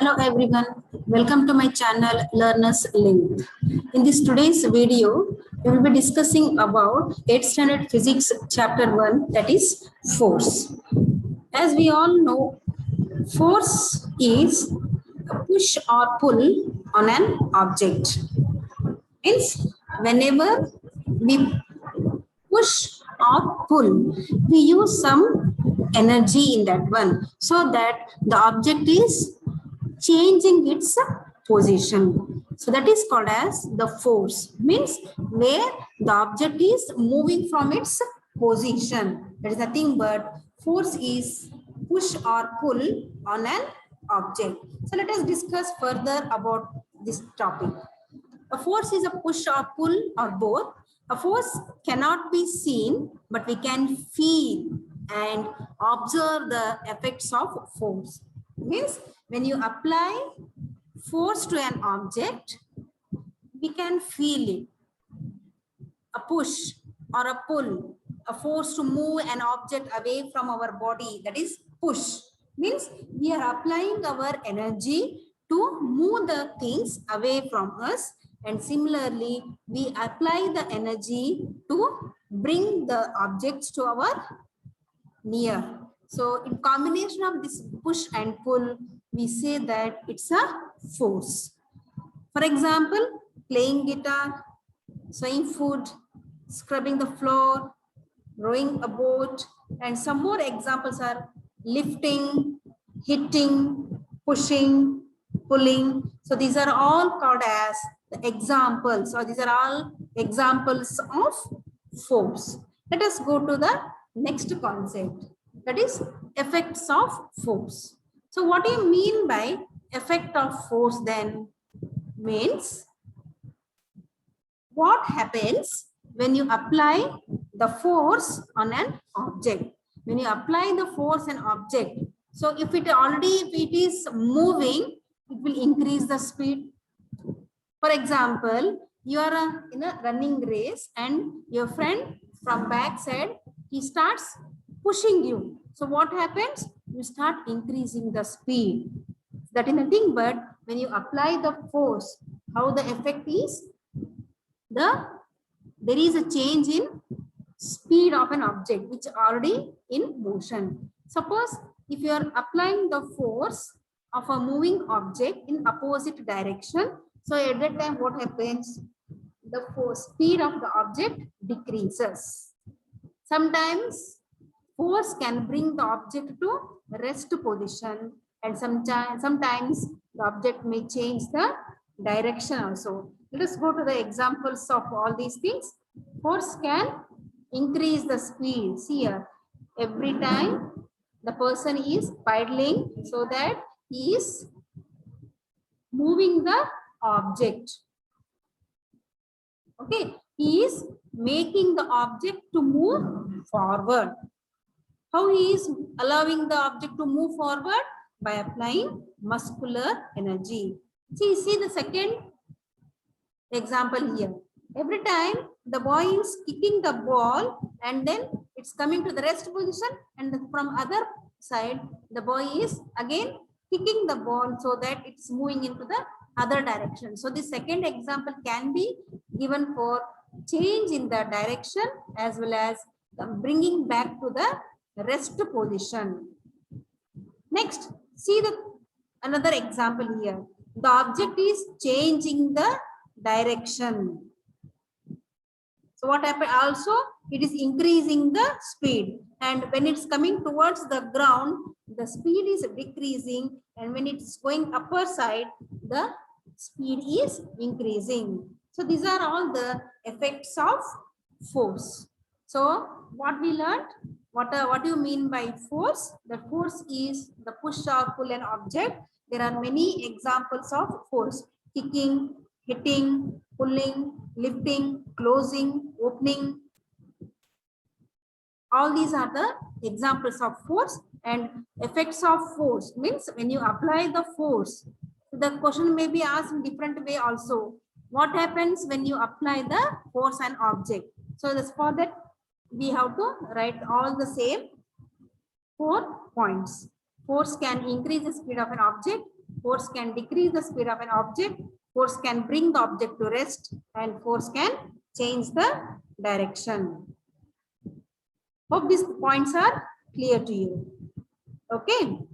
Hello everyone, welcome to my channel Learners Link. In this today's video, we will be discussing about 8th standard physics chapter 1, that is force. As we all know, force is a push or pull on an object. Means whenever we push or pull, we use some energy in that one so that the object is changing its position. So that is called as the force, means where the object is moving from its position. That is nothing but force is push or pull on an object. So let us discuss further about this topic. A force is a push or pull or both. A force cannot be seen, but we can feel and observe the effects of force. Means when you apply force to an object, we can feel it. A push or a pull, a force to move an object away from our body, that is push. Means we are applying our energy to move the things away from us, and similarly we apply the energy to bring the objects to our near. So in combination of this push and pull, we say that it's a force. For example, playing guitar, sewing food, scrubbing the floor, rowing a boat, and some more examples are lifting, hitting, pushing, pulling. So these are all called as the examples, or these are all examples of force. Let us go to the next concept, that is effects of force. So what do you mean by effect of force then? Means what happens when you apply the force on an object. When you apply the force on an object, so if it is moving, it will increase the speed. For example, you are in a running race and your friend from back side, he starts pushing you. So what happens? You start increasing the speed. That is nothing but when you apply the force, how the effect is, there is a change in speed of an object which already in motion. Suppose if you are applying the force of a moving object in opposite direction, so at that time what happens? The force speed of the object decreases. Sometimes force can bring the object to rest position, and sometimes the object may change the direction also. Let us go to the examples of all these things. Force can increase the speed. See here, every time the person is paddling, so that he is moving the object. Okay, he is making the object to move forward. How he is allowing the object to move forward? By applying muscular energy. See the second example here. Every time the boy is kicking the ball and then it's coming to the rest position, and from other side the boy is again kicking the ball so that it's moving into the other direction. So the second example can be given for change in the direction as well as bringing back to the rest position. Next, see another example here. The object is changing the direction. So what happened? Also, it is increasing the speed, and when it's coming towards the ground, the speed is decreasing, and when it's going upper side, the speed is increasing. So these are all the effects of force. So what we learned? What do you mean by force? The force is the push or pull an object. There are many examples of force: kicking, hitting, pulling, lifting, closing, opening. All these are the examples of force. And effects of force means when you apply the force. The question may be asked in different way also. What happens when you apply the force on object? So that's for that we have to write all the same 4 points. Force can increase the speed of an object. Force can decrease the speed of an object. Force can bring the object to rest, and force can change the direction. Hope these points are clear to you. Okay.